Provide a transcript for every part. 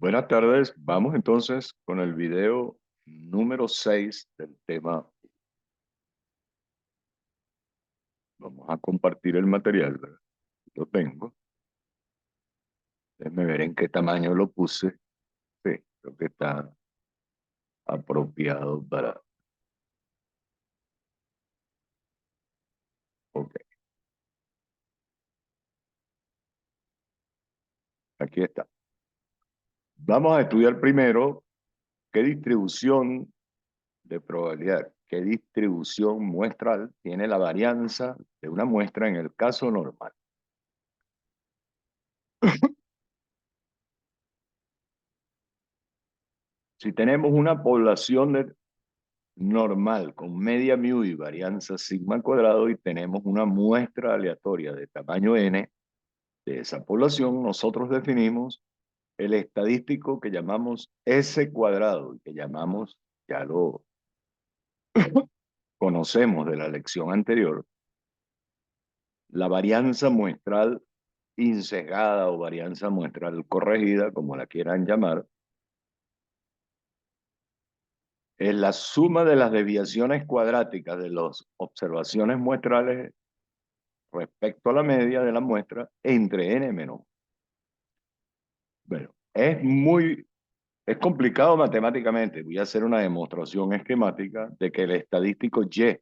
Buenas tardes. Vamos entonces con el video número 6 del tema. Vamos a compartir el material, ¿verdad? Lo tengo. Déjenme ver en qué tamaño lo puse. Sí, creo que está apropiado para... Ok, aquí está. Vamos a estudiar primero qué distribución de probabilidad, qué distribución muestral tiene la varianza de una muestra en el caso normal. Si tenemos una población normal con media mu y varianza sigma al cuadrado y tenemos una muestra aleatoria de tamaño n de esa población, nosotros definimos el estadístico que llamamos S cuadrado y que llamamos, ya lo conocemos de la lección anterior, la varianza muestral insesgada o varianza muestral corregida, como la quieran llamar, es la suma de las desviaciones cuadráticas de las observaciones muestrales respecto a la media de la muestra entre n menos 1. Bueno, es complicado matemáticamente. Voy a hacer una demostración esquemática de que el estadístico y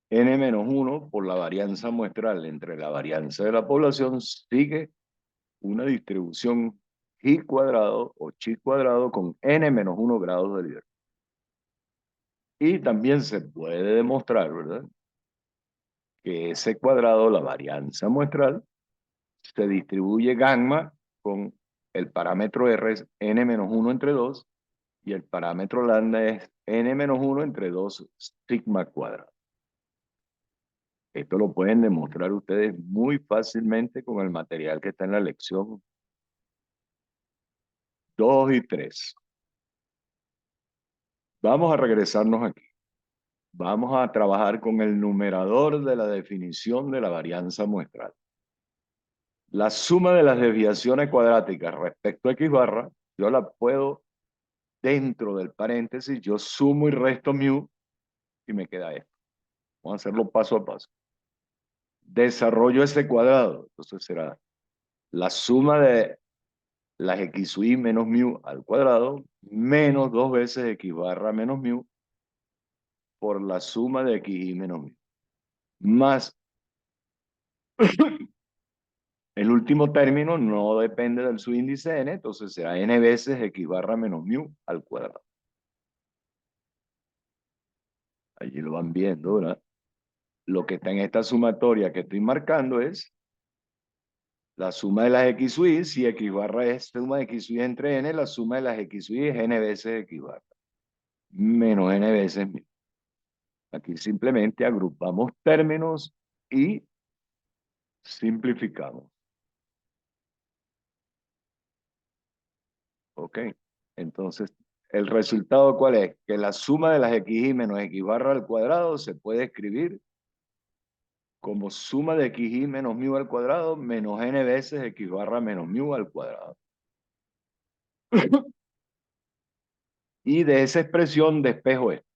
n-1 por la varianza muestral entre la varianza de la población sigue una distribución chi cuadrado o chi cuadrado con n-1 grados de libertad. Y también se puede demostrar, ¿verdad?, que ese cuadrado, la varianza muestral, se distribuye gamma con el parámetro R es n-1 entre 2 y el parámetro lambda es n-1 entre 2 sigma cuadrado. Esto lo pueden demostrar ustedes muy fácilmente con el material que está en la lección 2 y 3. Vamos a regresarnos aquí. Vamos a trabajar con el numerador de la definición de la varianza muestral. La suma de las desviaciones cuadráticas respecto a x barra, yo la puedo, dentro del paréntesis, yo sumo y resto mu y me queda esto. Vamos a hacerlo paso a paso. Desarrollo ese cuadrado. Entonces será la suma de las x y menos mu al cuadrado menos 2 veces x barra menos mu por la suma de x y menos mu. Más el último término no depende del subíndice n, entonces será n veces x barra menos mu al cuadrado. Allí lo van viendo, ¿verdad? Lo que está en esta sumatoria que estoy marcando es la suma de las x y. Si x barra es suma de x y entre n, la suma de las x y es n veces x barra menos n veces mu. Aquí simplemente agrupamos términos y simplificamos. ¿Ok? Entonces, ¿el resultado cuál es? Que la suma de las x y menos x barra al cuadrado se puede escribir como suma de x y menos mu al cuadrado menos n veces x barra menos mu al cuadrado. Y de esa expresión despejo esto.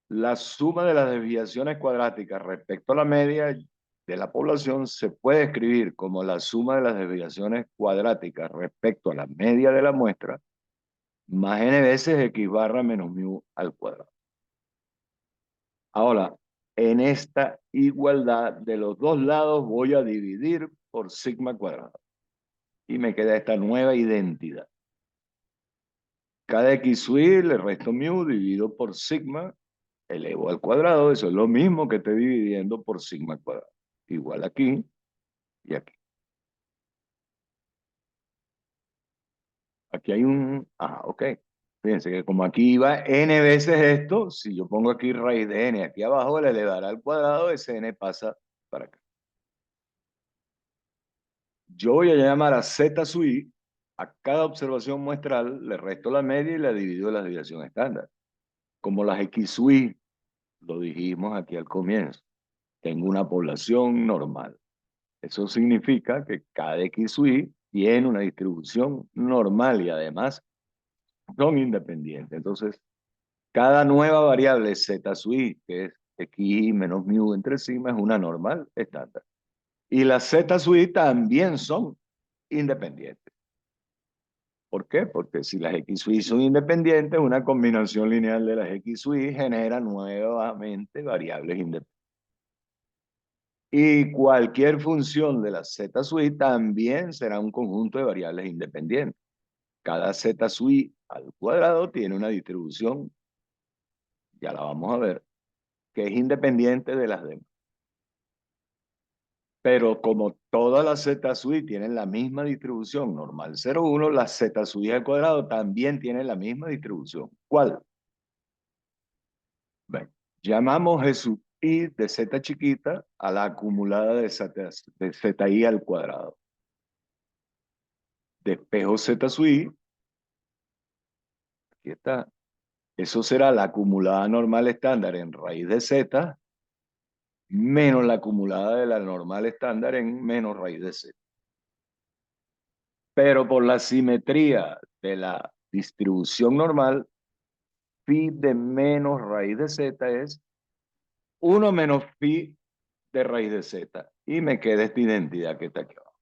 La suma de las desviaciones cuadráticas respecto a la media de la población se puede escribir como la suma de las desviaciones cuadráticas respecto a la media de la muestra más n veces x barra menos mu al cuadrado. Ahora, en esta igualdad de los dos lados voy a dividir por sigma cuadrado. Y me queda esta nueva identidad. Cada xy le resto mu dividido por sigma, elevo al cuadrado. Eso es lo mismo que estoy dividiendo por sigma cuadrado. Igual aquí y aquí. Aquí hay un... ok. Fíjense que como aquí iba n veces esto, si yo pongo aquí raíz de n aquí abajo, le elevará al cuadrado, ese n pasa para acá. Yo voy a llamar a z sub i, a cada observación muestral le resto la media y la divido en la desviación estándar. Como las x sub i, lo dijimos aquí al comienzo, tengo una población normal. Eso significa que cada x sub i tiene una distribución normal y además son independientes. Entonces, cada nueva variable z sub i, que es xi menos mu entre sigma, es una normal estándar. Y las z sub i también son independientes. ¿Por qué? Porque si las x sub i son independientes, una combinación lineal de las x sub i genera nuevamente variables independientes. Y cualquier función de la z sub i también será un conjunto de variables independientes. Cada z sub i al cuadrado tiene una distribución, ya la vamos a ver, que es independiente de las demás. Pero como todas las z sub i tienen la misma distribución normal 0,1, las z sub i al cuadrado también tienen la misma distribución. ¿Cuál? Bueno, llamamos g sub i de z chiquita a la acumulada de zi al cuadrado. Despejo z sub i, aquí está. Eso será la acumulada normal estándar en raíz de z menos la acumulada de la normal estándar en menos raíz de z. Pero por la simetría de la distribución normal, phi de menos raíz de z es 1 menos phi de raíz de z. Y me queda esta identidad que está aquí abajo.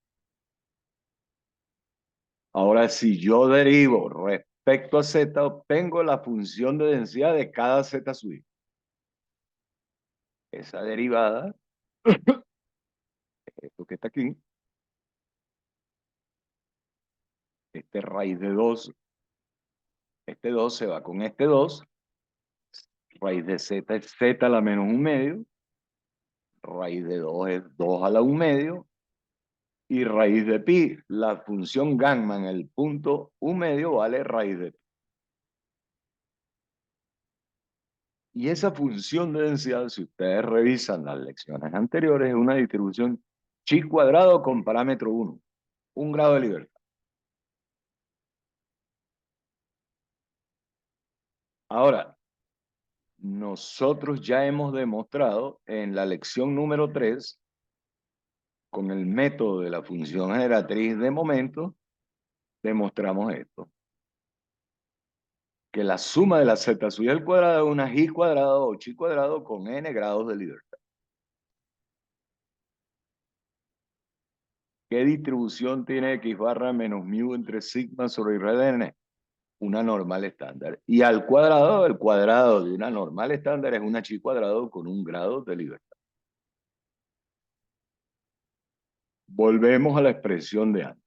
Ahora, si yo derivo respecto a z, obtengo la función de densidad de cada z sub i. Esa derivada, esto que está aquí, este raíz de 2, este 2 se va con este 2, raíz de z es z a la menos 1 medio, raíz de 2 es 2 a la 1 medio, y raíz de pi, la función gamma en el punto 1 medio vale raíz de pi. Y esa función de densidad, si ustedes revisan las lecciones anteriores, es una distribución chi cuadrado con parámetro 1, un grado de libertad. Ahora, nosotros ya hemos demostrado en la lección número 3, con el método de la función generatriz de momento, demostramos esto. Que la suma de la z sub i al cuadrado es una i cuadrado o chi cuadrado con n grados de libertad. ¿Qué distribución tiene x barra menos mu entre sigma sobre r de n? Una normal estándar. Y al cuadrado, el cuadrado de una normal estándar es una chi cuadrado con un grado de libertad. Volvemos a la expresión de antes.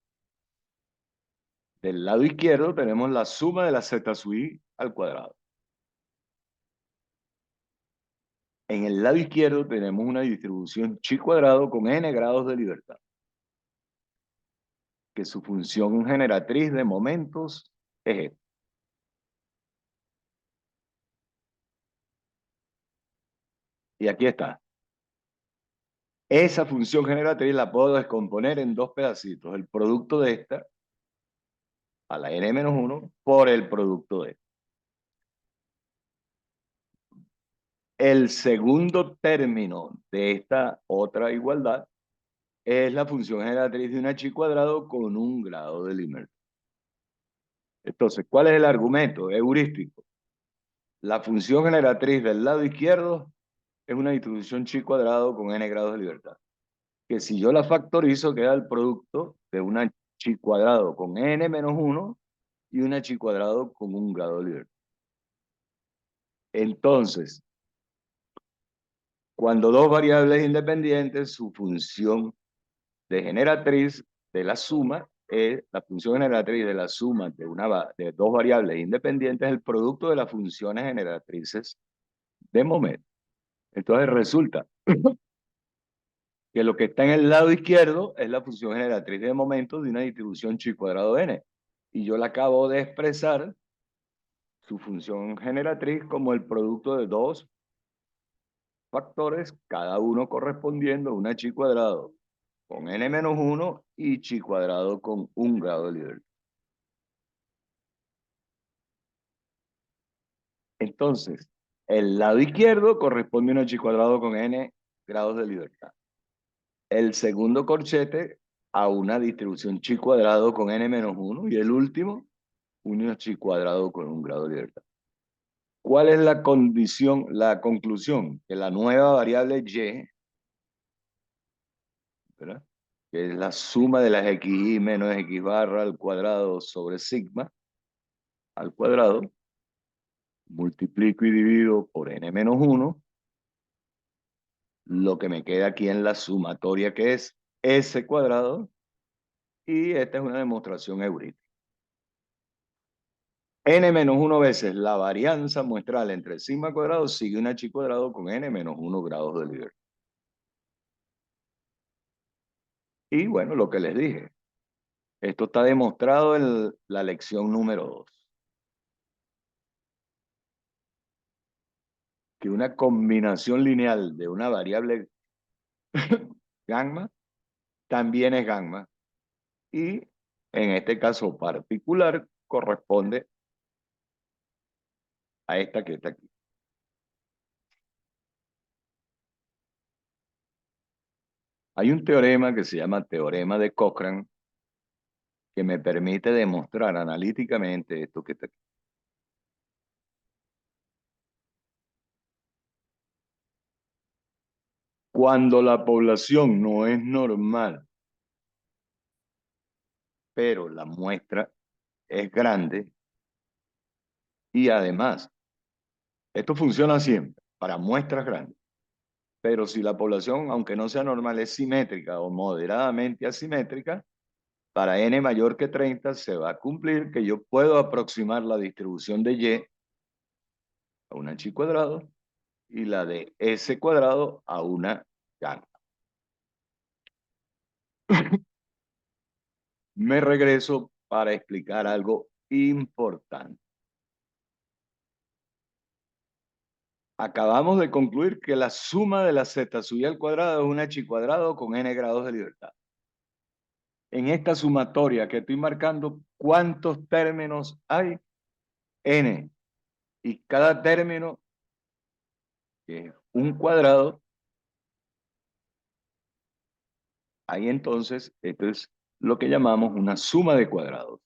Del lado izquierdo tenemos la suma de la z sub i al cuadrado. En el lado izquierdo tenemos una distribución chi cuadrado con n grados de libertad, que su función generatriz de momentos es esta. Y aquí está. Esa función generatriz la puedo descomponer en dos pedacitos. El producto de esta a la n-1 por el producto de esta. El segundo término de esta otra igualdad es la función generatriz de una chi cuadrado con un grado de libertad. Entonces, ¿cuál es el argumento heurístico? La función generatriz del lado izquierdo es una distribución chi cuadrado con n grados de libertad. Que si yo la factorizo queda el producto de una chi cuadrado con n menos 1 y una chi cuadrado con un grado de libertad. Entonces, cuando dos variables independientes, su función de generatriz de la suma es la función generatriz de la suma de dos variables independientes, el producto de las funciones generatrices de momento. Entonces resulta que lo que está en el lado izquierdo es la función generatriz de momento de una distribución chi cuadrado n. Y yo la acabo de expresar, su función generatriz, como el producto de dos factores, cada uno correspondiendo a una chi cuadrado con n-1 y chi cuadrado con un grado de libertad. Entonces, el lado izquierdo corresponde a una chi cuadrado con n grados de libertad. El segundo corchete a una distribución chi cuadrado con n menos 1 y el último, un chi cuadrado con un grado de libertad. ¿Cuál es la condición, la conclusión? Que la nueva variable y, ¿verdad?, que es la suma de las xi menos x barra al cuadrado sobre sigma al cuadrado, multiplico y divido por n menos 1, lo que me queda aquí en la sumatoria que es s cuadrado, y esta es una demostración heurística. N menos 1 veces la varianza muestral entre sigma cuadrado sigue una chi cuadrado con n menos 1 grados de libertad. Y bueno, lo que les dije, esto está demostrado en la lección número 2. Que una combinación lineal de una variable gamma también es gamma. Y en este caso particular corresponde a esta que está aquí. Hay un teorema que se llama teorema de Cochrane que me permite demostrar analíticamente esto que está aquí. Cuando la población no es normal, pero la muestra es grande, y además, esto funciona siempre para muestras grandes, pero si la población, aunque no sea normal, es simétrica o moderadamente asimétrica, para n mayor que 30 se va a cumplir que yo puedo aproximar la distribución de y a una chi cuadrado y la de s cuadrado a una gamma. Me regreso para explicar algo importante. Acabamos de concluir que la suma de la z sub i al cuadrado es una chi cuadrado con n grados de libertad. En esta sumatoria que estoy marcando, ¿cuántos términos hay? N. Y cada término, que es un cuadrado, ahí entonces, esto es lo que llamamos una suma de cuadrados.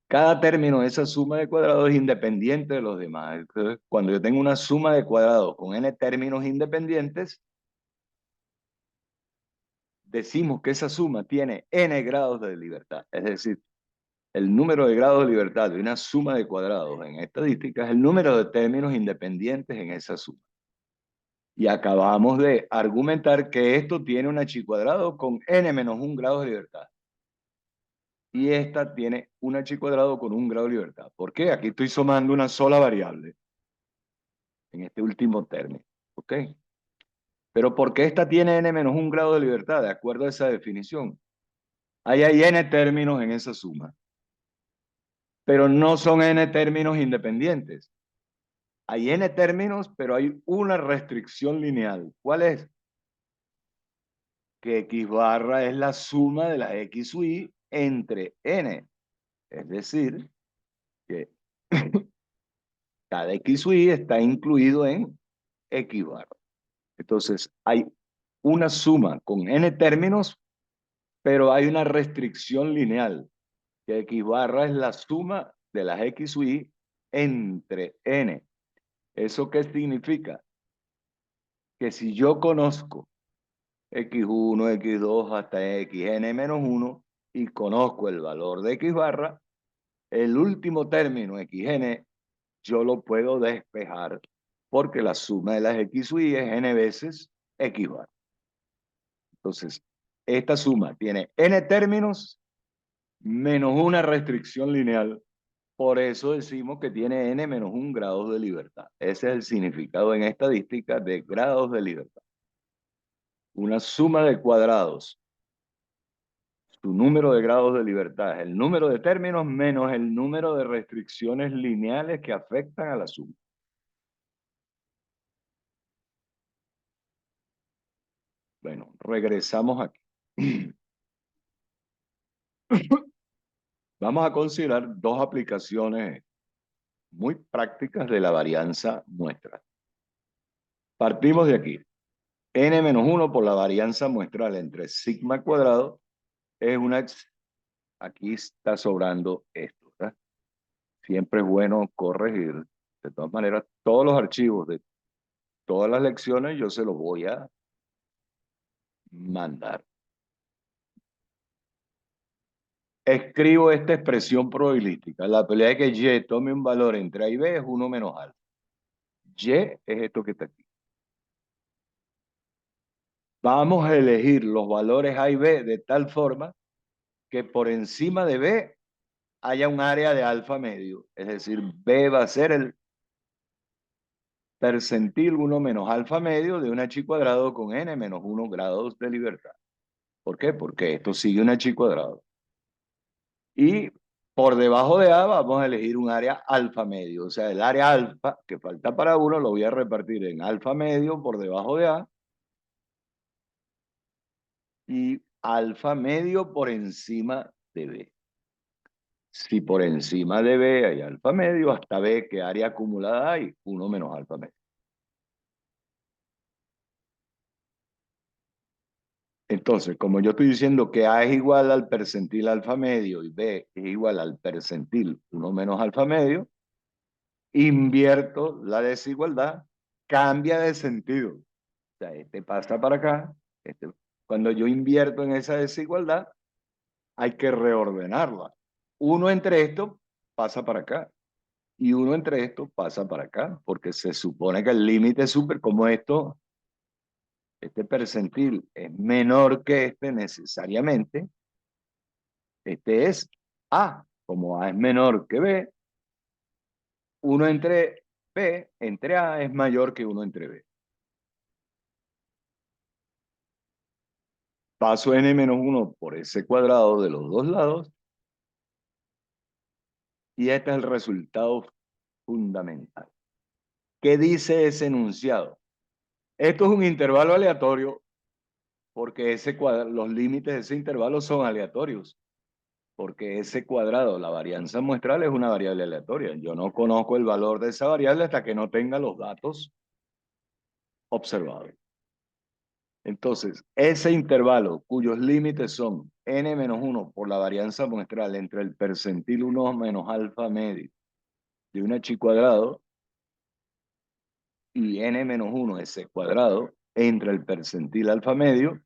Cada término de esa suma de cuadrados es independiente de los demás. Entonces, cuando yo tengo una suma de cuadrados con n términos independientes, decimos que esa suma tiene n grados de libertad. Es decir, el número de grados de libertad de una suma de cuadrados en estadística es el número de términos independientes en esa suma. Y acabamos de argumentar que esto tiene una chi cuadrado con n menos 1 grado de libertad. Y esta tiene una chi cuadrado con 1 grado de libertad. ¿Por qué? Aquí estoy sumando una sola variable en este último término. ¿Ok? Pero ¿por qué esta tiene n menos 1 grado de libertad? De acuerdo a esa definición. Ahí hay n términos en esa suma. Pero no son n términos independientes. Hay n términos, pero hay una restricción lineal. ¿Cuál es? Que x barra es la suma de las x sub i entre n. Es decir, que cada x sub i está incluido en x barra. Entonces, hay una suma con n términos, pero hay una restricción lineal, que x barra es la suma de las x sub i entre n. ¿Eso qué significa? Que si yo conozco x1, x2 hasta xn-1 y conozco el valor de x barra, el último término xn yo lo puedo despejar porque la suma de las x sub i es n veces x barra. Entonces, esta suma tiene n términos menos una restricción lineal. Por eso decimos que tiene n menos 1 grados de libertad. Ese es el significado en estadística de grados de libertad. Una suma de cuadrados, su número de grados de libertad es el número de términos menos el número de restricciones lineales que afectan a la suma. Bueno, regresamos aquí. Vamos a considerar dos aplicaciones muy prácticas de la varianza muestral. Partimos de aquí. N-1 por la varianza muestral entre sigma cuadrado es una, aquí está sobrando esto, ¿verdad? Siempre es bueno corregir. De todas maneras, todos los archivos de todas las lecciones yo se los voy a mandar. Escribo esta expresión probabilística. La pelea de que Y tome un valor entre A y B es 1 menos alfa. Y es esto que está aquí. Vamos a elegir los valores A y B de tal forma que por encima de B haya un área de alfa medio. Es decir, B va a ser el percentil 1 menos alfa medio de un h cuadrado con n menos 1 grados de libertad. ¿Por qué? Porque esto sigue un h cuadrado. Y por debajo de A vamos a elegir un área alfa medio. O sea, el área alfa que falta para 1 lo voy a repartir en alfa medio por debajo de A y alfa medio por encima de B. Si por encima de B hay alfa medio, hasta B, ¿qué área acumulada hay? 1 menos alfa medio. Entonces, como yo estoy diciendo que A es igual al percentil alfa medio y B es igual al percentil 1 menos alfa medio, invierto la desigualdad, cambia de sentido. O sea, este pasa para acá. Cuando yo invierto en esa desigualdad, hay que reordenarla. Uno entre estos pasa para acá y uno entre estos pasa para acá, porque se supone que el límite super, como esto, este percentil es menor que este necesariamente, este es A. Como A es menor que B, uno entre B, entre A es mayor que uno entre B. Paso n menos 1 por ese cuadrado de los dos lados y este es el resultado fundamental. ¿Qué dice ese enunciado? Esto es un intervalo aleatorio porque los límites de ese intervalo son aleatorios. Porque ese cuadrado, la varianza muestral, es una variable aleatoria. Yo no conozco el valor de esa variable hasta que no tenga los datos observados. Entonces, ese intervalo cuyos límites son n-1 por la varianza muestral entre el percentil 1 menos alfa medio de un h cuadrado y n-1 ese cuadrado entre el percentil alfa medio,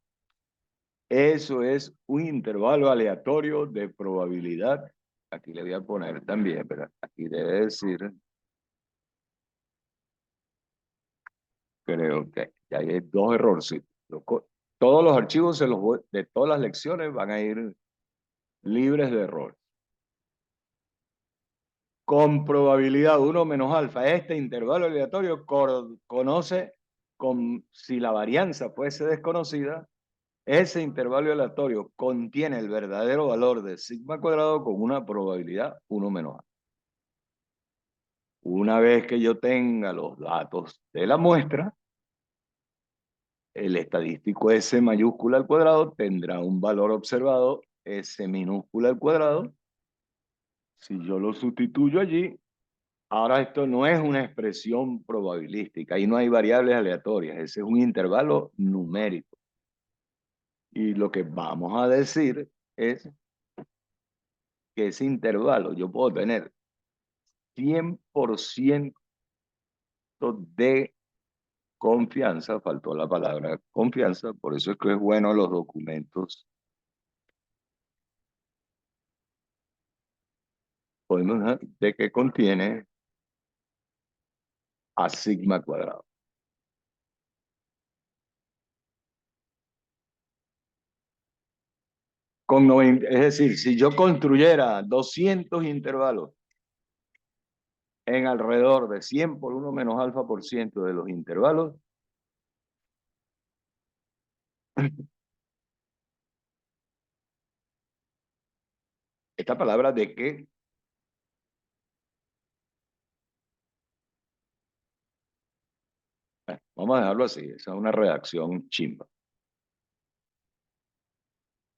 eso es un intervalo aleatorio de probabilidad. Aquí le voy a poner también, pero aquí debe decir, creo que ya hay dos errores. Todos los archivos de todas las lecciones van a ir libres de error. Con probabilidad 1 menos alfa, este intervalo aleatorio conoce si la varianza fuese desconocida, ese intervalo aleatorio contiene el verdadero valor de sigma cuadrado con una probabilidad 1 menos alfa. Una vez que yo tenga los datos de la muestra, el estadístico S mayúscula al cuadrado tendrá un valor observado S minúscula al cuadrado. Si yo lo sustituyo allí, ahora esto no es una expresión probabilística, ahí no hay variables aleatorias, ese es un intervalo numérico. Y lo que vamos a decir es que ese intervalo yo puedo tener 100% de confianza, faltó la palabra confianza, por eso es que es bueno los documentos, podemos de que contiene a sigma cuadrado. Es decir, si yo construyera 200 intervalos en alrededor de 100 por 1 menos alfa por ciento de los intervalos, esta palabra de que, vamos a dejarlo así, esa es una redacción chimba.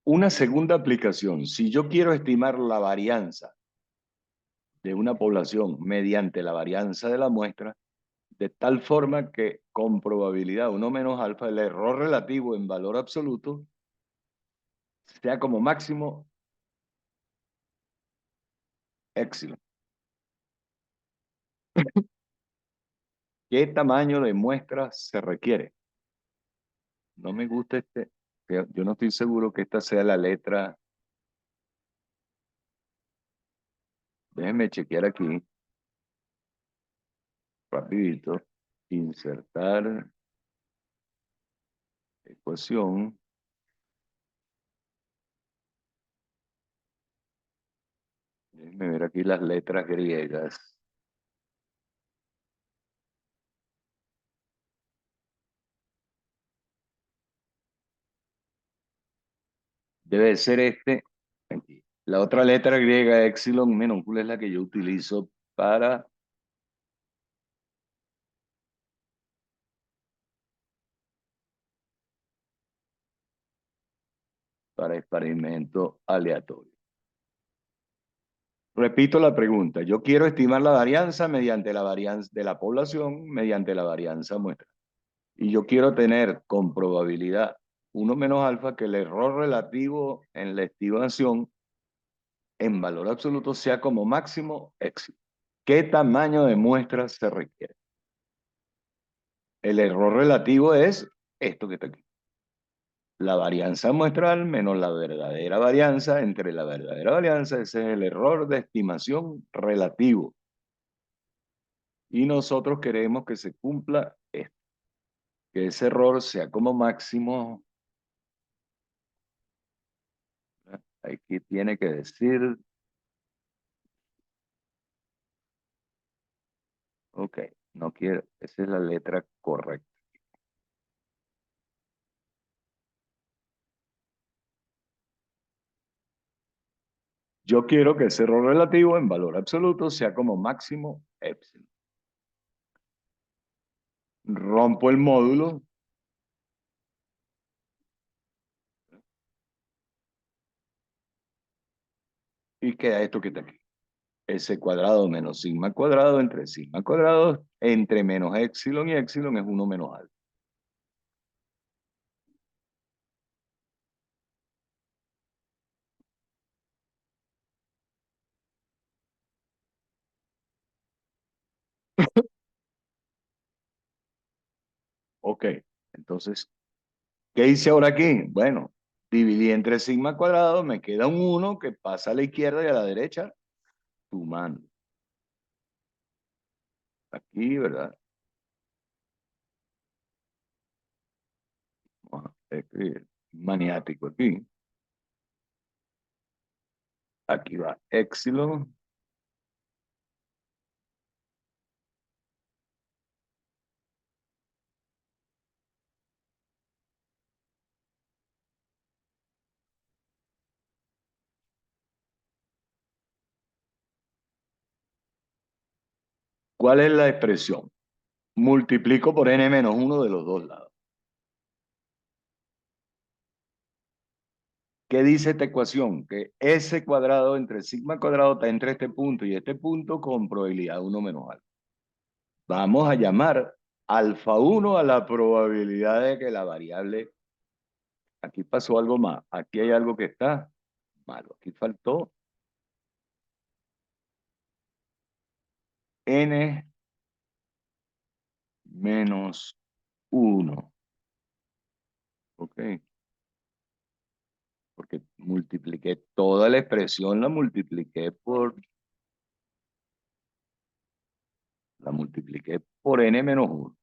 Una segunda aplicación, si yo quiero estimar la varianza de una población mediante la varianza de la muestra, de tal forma que con probabilidad 1 menos alfa, el error relativo en valor absoluto sea como máximo épsilon. ¿Qué tamaño de muestra se requiere? No me gusta este. Yo no estoy seguro que esta sea la letra. Déjenme chequear aquí, rapidito. Insertar ecuación. Déjenme ver aquí las letras griegas. Debe ser este. Aquí. La otra letra griega, epsilon minúscula, es la que yo utilizo para experimento aleatorio. Repito la pregunta. Yo quiero estimar la varianza mediante la varianza de la población, mediante la varianza muestra. Y yo quiero tener con probabilidad 1 menos alfa que el error relativo en la estimación en valor absoluto sea como máximo éxito. ¿Qué tamaño de muestra se requiere? El error relativo es esto que está aquí. La varianza muestral menos la verdadera varianza entre la verdadera varianza, ese es el error de estimación relativo. Y nosotros queremos que se cumpla esto, que ese error sea como máximo. Aquí tiene que decir, ok, no quiero, esa es la letra correcta. Yo quiero que ese error relativo en valor absoluto sea como máximo epsilon. Rompo el módulo y queda esto que está aquí. S cuadrado menos sigma cuadrado entre sigma cuadrado entre menos epsilon y epsilon es 1 menos alfa. Ok, entonces, ¿qué hice ahora aquí? Bueno, dividí entre sigma cuadrado, me queda un 1 que pasa a la izquierda y a la derecha, sumando. Aquí, ¿verdad? Vamos a escribir maniático aquí. Aquí va epsilon. ¿Cuál es la expresión? Multiplico por n menos 1 de los dos lados. ¿Qué dice esta ecuación? Que S cuadrado entre sigma cuadrado está entre este punto y este punto con probabilidad 1 menos alfa. Vamos a llamar alfa 1 a la probabilidad de que la variable... Aquí pasó algo más. Aquí hay algo que está malo. Aquí faltó n menos 1. ¿Ok? Porque multipliqué toda la expresión, la multipliqué por n menos 1.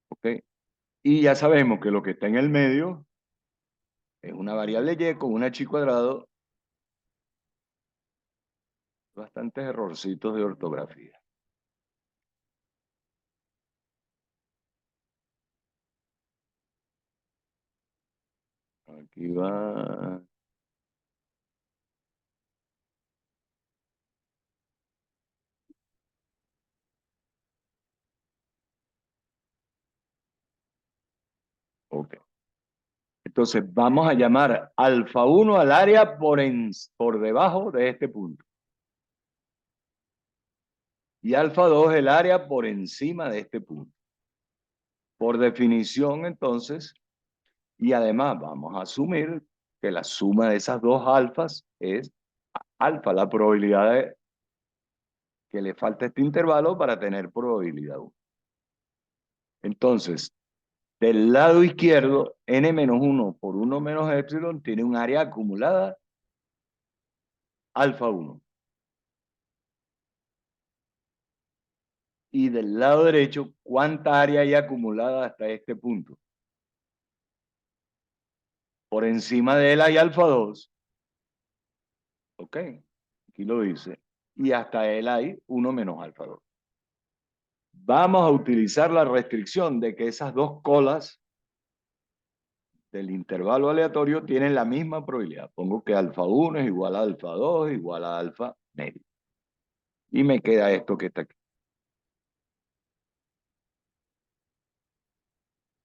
¿Ok? Y ya sabemos que lo que está en el medio es una variable y con una chi cuadrado, bastantes errorcitos de ortografía. Aquí va, ok. Entonces vamos a llamar alfa 1 al área por debajo de este punto. y alfa 2 el área por encima de este punto. Por definición, entonces, y además vamos a asumir que la suma de esas dos alfas es alfa, la probabilidad de que le falta este intervalo para tener probabilidad 1. Entonces, del lado izquierdo, n-1 por 1 menos epsilon tiene un área acumulada alfa 1. Y del lado derecho, ¿cuánta área hay acumulada hasta este punto? Por encima de él hay alfa 2. ¿Ok? Aquí lo dice. Y hasta él hay 1 menos alfa 2. Vamos a utilizar la restricción de que esas dos colas del intervalo aleatorio tienen la misma probabilidad. Pongo que alfa 1 es igual a alfa 2 igual a alfa medio. Y me queda esto que está aquí.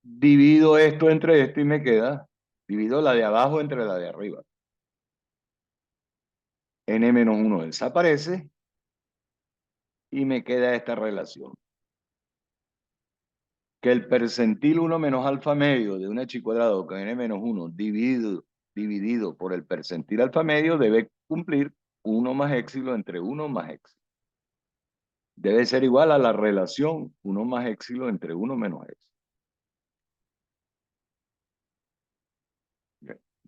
Divido esto entre esto y me queda, divido la de abajo entre la de arriba. N-1 desaparece y me queda esta relación. Que el percentil 1 menos alfa medio de un h cuadrado con n-1 dividido por el percentil alfa medio debe cumplir 1 más épsilon entre 1 más épsilon. Debe ser igual a la relación 1 más épsilon entre 1 menos épsilon.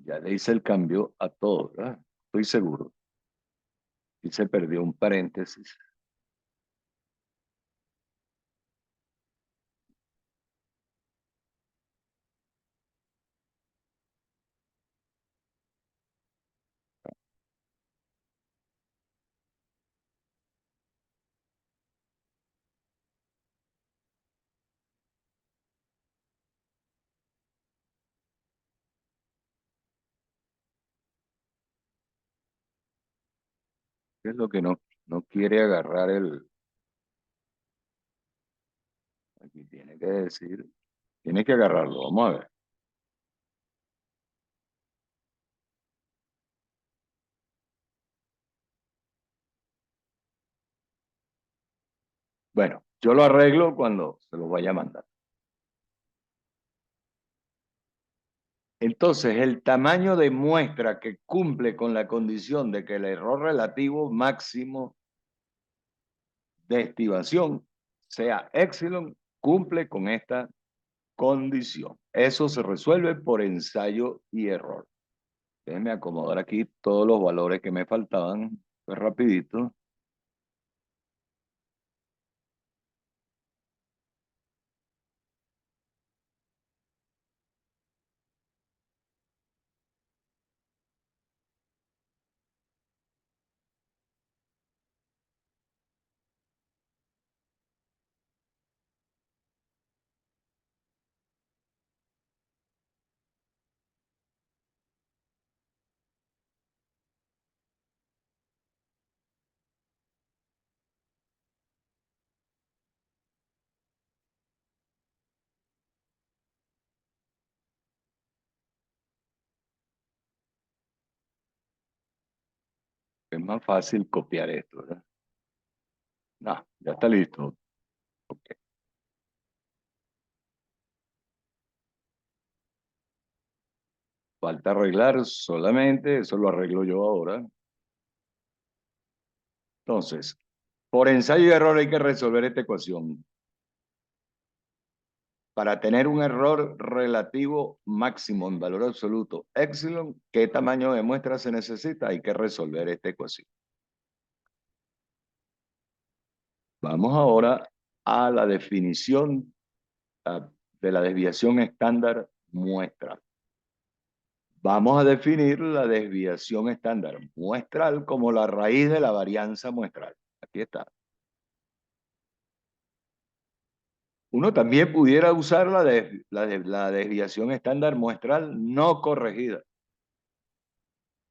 Ya le hice el cambio a todo, ¿verdad? Estoy seguro. Y se perdió un paréntesis. ¿Qué es lo que no quiere agarrar el... Aquí tiene que decir, tiene que agarrarlo, vamos a ver. Bueno, yo lo arreglo cuando se lo vaya a mandar. Entonces, el tamaño de muestra que cumple con la condición de que el error relativo máximo de estimación sea epsilon, cumple con esta condición. Eso se resuelve por ensayo y error. Déjenme acomodar aquí todos los valores que me faltaban, pues rapidito. Es más fácil copiar esto, ¿verdad? No, ya está listo. Ok. Falta arreglar solamente, eso lo arreglo yo ahora. Entonces, por ensayo y error hay que resolver esta ecuación. Para tener un error relativo máximo en valor absoluto, epsilon, ¿qué tamaño de muestra se necesita? Hay que resolver esta ecuación. Vamos ahora a la definición de la desviación estándar muestral. Vamos a definir la desviación estándar muestral como la raíz de la varianza muestral. Aquí está. Uno también pudiera usar la desviación estándar muestral no corregida.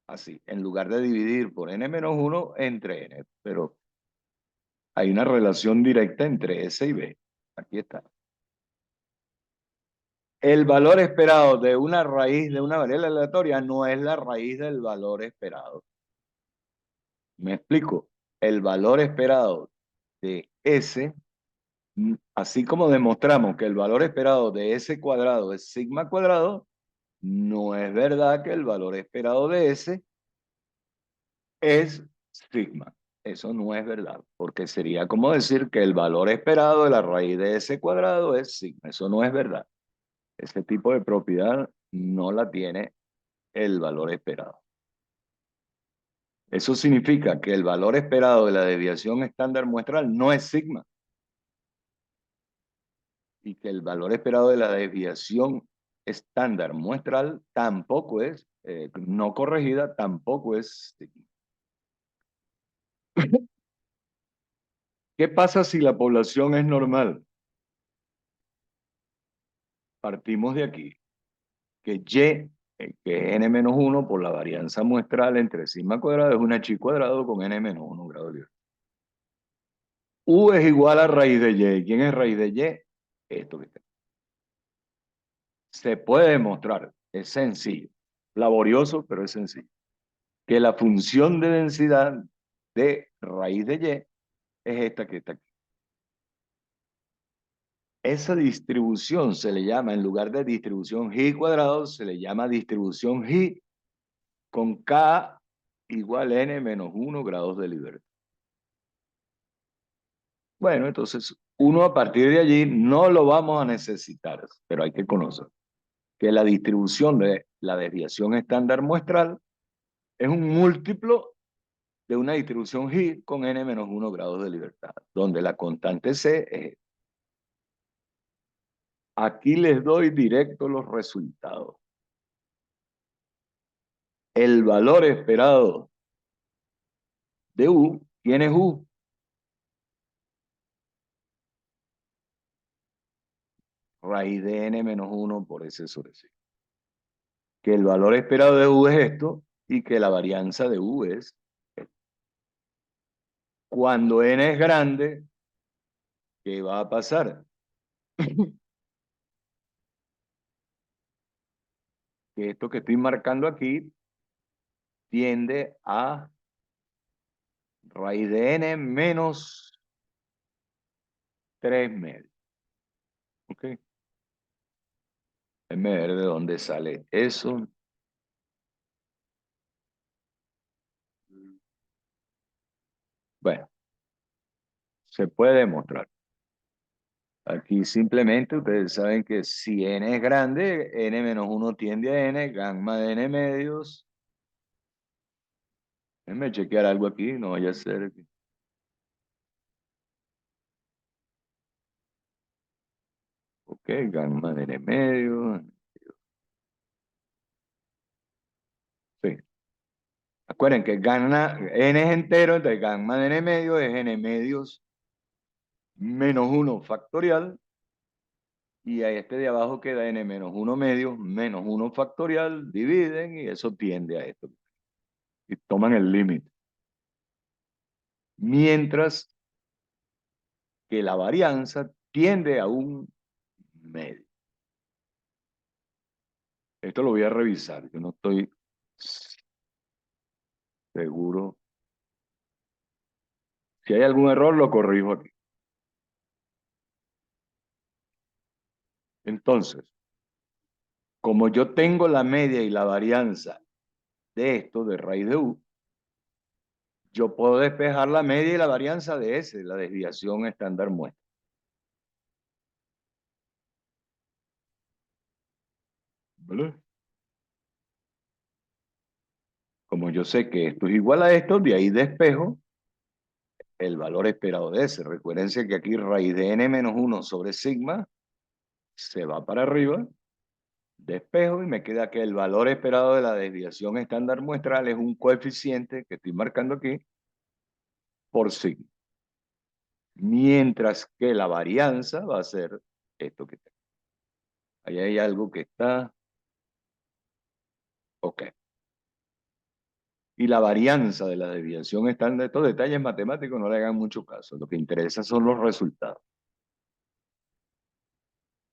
Así, en lugar de dividir por n-1 entre n. Pero hay una relación directa entre S y B. Aquí está. El valor esperado de una raíz de una variable aleatoria no es la raíz del valor esperado. Me explico. El valor esperado de S, así como demostramos que el valor esperado de S cuadrado es sigma cuadrado, no es verdad que el valor esperado de S es sigma. Eso no es verdad, porque sería como decir que el valor esperado de la raíz de S cuadrado es sigma. Eso no es verdad. Ese tipo de propiedad no la tiene el valor esperado. Eso significa que el valor esperado de la desviación estándar muestral no es sigma y que el valor esperado de la desviación estándar muestral tampoco es, no corregida, tampoco es sigma. ¿Qué pasa si la población es normal? Partimos de aquí, que Y, que es n-1 por la varianza muestral entre sigma cuadrado, es una chi cuadrado con n-1 grado de libertad. U es igual a raíz de Y. ¿Quién es raíz de Y? Esto que está. Se puede demostrar, es sencillo, laborioso, pero es sencillo, que la función de densidad de raíz de Y es esta que está aquí. Esa distribución se le llama, en lugar de distribución G cuadrado, se le llama distribución G con K igual a n-1 grados de libertad. Bueno, entonces uno a partir de allí no lo vamos a necesitar, pero hay que conocer que la distribución de la desviación estándar muestral es un múltiplo de una distribución G con n-1 grados de libertad, donde la constante C es. Aquí les doy directo los resultados. El valor esperado de U, ¿quién es U? Raíz de n-1 por S sobre C. Que el valor esperado de U es esto y que la varianza de U es esto. Cuando n es grande, ¿qué va a pasar? Que esto que estoy marcando aquí tiende a raíz de n menos 3 medios. ¿Ok? Déjenme ver de dónde sale eso. Bueno, se puede demostrar. Aquí simplemente ustedes saben que si n es grande, n-1 tiende a n, gamma de n medios. Déjenme chequear algo aquí, no vaya a ser. Ok, gamma de n medios. Sí. Acuérdense que gamma, n es entero, entonces gamma de n medios es n medios menos 1 factorial. Y a este de abajo queda n menos 1 medios menos 1 factorial, dividen y eso tiende a esto. Y toman el límite. Mientras que la varianza tiende a un medio. Esto lo voy a revisar, yo no estoy seguro. Si hay algún error, lo corrijo aquí. Entonces, como yo tengo la media y la varianza de esto, de raíz de U, yo puedo despejar la media y la varianza de S, la desviación estándar muestra. ¿Vale? Como yo sé que esto es igual a esto, de ahí despejo el valor esperado de S. Recuérdense que aquí raíz de n menos 1 sobre sigma se va para arriba, despejo y me queda que el valor esperado de la desviación estándar muestral es un coeficiente que estoy marcando aquí por sigma. Mientras que la varianza va a ser esto que tengo. Ahí hay algo que está ok. Y la varianza de la desviación estándar, estos detalles matemáticos no le hagan mucho caso. Lo que interesa son los resultados.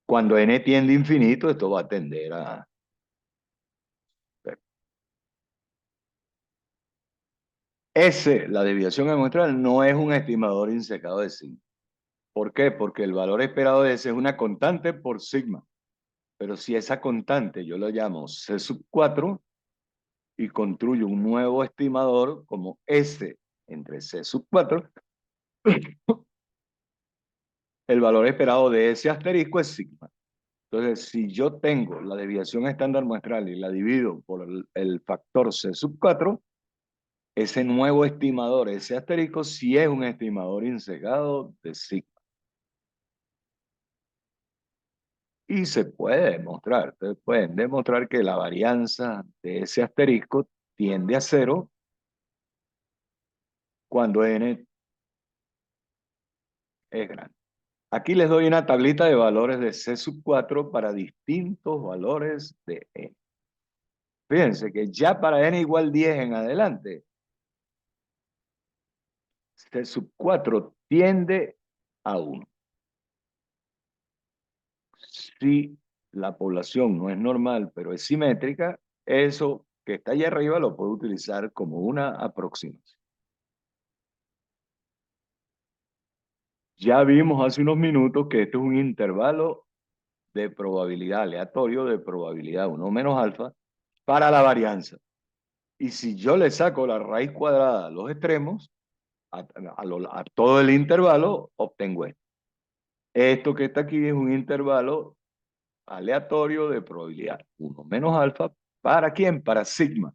Cuando n tiende a infinito, esto va a tender a. S, la desviación muestral, no es un estimador insecado de sigma. ¿Por qué? Porque el valor esperado de S es una constante por sigma. Pero si esa constante yo lo llamo C sub 4 y construyo un nuevo estimador como S entre C sub 4, el valor esperado de ese asterisco es sigma. Entonces, si yo tengo la desviación estándar muestral y la divido por el factor C sub 4, ese nuevo estimador, ese asterisco, sí es un estimador insegado de sigma. Y se puede demostrar, ustedes pueden demostrar que la varianza de ese asterisco tiende a cero cuando n es grande. Aquí les doy una tablita de valores de C sub 4 para distintos valores de n. Fíjense que ya para n igual 10 en adelante, C sub 4 tiende a 1. Si la población no es normal, pero es simétrica, eso que está allá arriba lo puedo utilizar como una aproximación. Ya vimos hace unos minutos que esto es un intervalo de probabilidad aleatorio de probabilidad 1 menos alfa para la varianza. Y si yo le saco la raíz cuadrada a los extremos, a todo el intervalo, obtengo esto. Esto que está aquí es un intervalo aleatorio de probabilidad 1 menos alfa. ¿Para quién? Para sigma,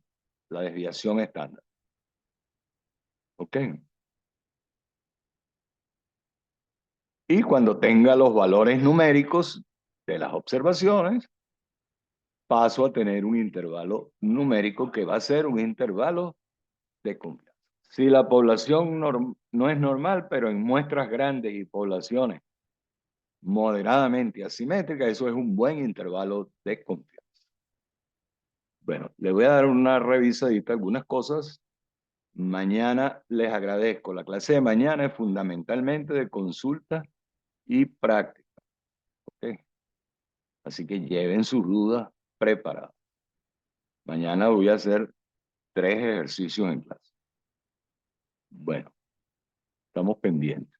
la desviación estándar. ¿Ok? Y cuando tenga los valores numéricos de las observaciones, paso a tener un intervalo numérico que va a ser un intervalo de confianza. Si la población no es normal, pero en muestras grandes y poblaciones moderadamente asimétricas, eso es un buen intervalo de confianza. Bueno, le voy a dar una revisadita, algunas cosas. Mañana les agradezco. La clase de mañana es fundamentalmente de consulta y práctica. ¿Okay? Así que lleven sus dudas preparadas. Mañana voy a hacer 3 ejercicios en clase. Bueno, estamos pendientes.